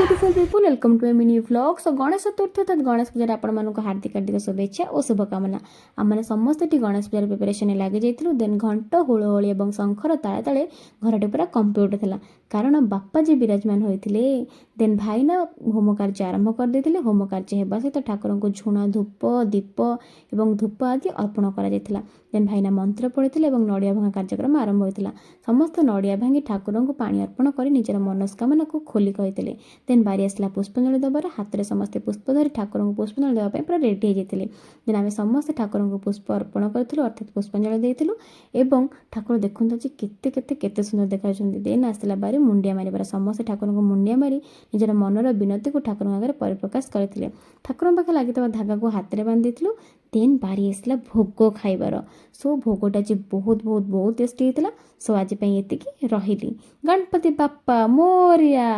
Beautiful people welcome to a mini vlog. So Ganesh Chaturthi अर्थात गणेश पूजा आपण मानक हार्दिक हार्दिक शुभेच्छा और शुभकामना। आम समस्त गणेश पूजार प्रिपेरेसन लगी जाइलु। देन घंट हुलहुली और शंखर ताले ताले घरटी पूरा कंप्लीट था कारण बापा जी विराजमान होते। देन भाईना होम कार्य आरंभ करदे। होम कार्य होगा सहित ठाकुर को झुणा धूप दीप और धूप आदि अर्पण कर। देन भाईना मंत्र पढ़ी और नड़िया भंगा कार्यक्रम आरंभ होता। समस्त नड़िया भांगी ठाकुर को पानी अर्पण कर निजर मनस्कामना को खोली कहते। देन बारी आसला पुष्पांजलि देवार हाथ में समस्ते पुष्प धरी ठाकुर को पुष्पांजलि देवाई पूरा रेडी होते। देन आम समस्त ठाकुर को पुष्प अर्पण करूँ अर्थात पुष्पांजलि देलु एवं ठाकुर देखते आज केते सुंदर देखा। देन आसला बारी मुंडिया मारिबार समस्त ठाकुर को मुंडिया मारी निजर मनर विनती को ठाकुर आगे परिप्रकाश करते। ठाकुर पाखे लगी धागा को हाथ में बांधि। देन बारी आसला भोग खाइबार। सो भोगटा आज बहुत बहुत बहुत टेस्टी होता। सो आज ये रही। गणपति बाप्पा मोरिया।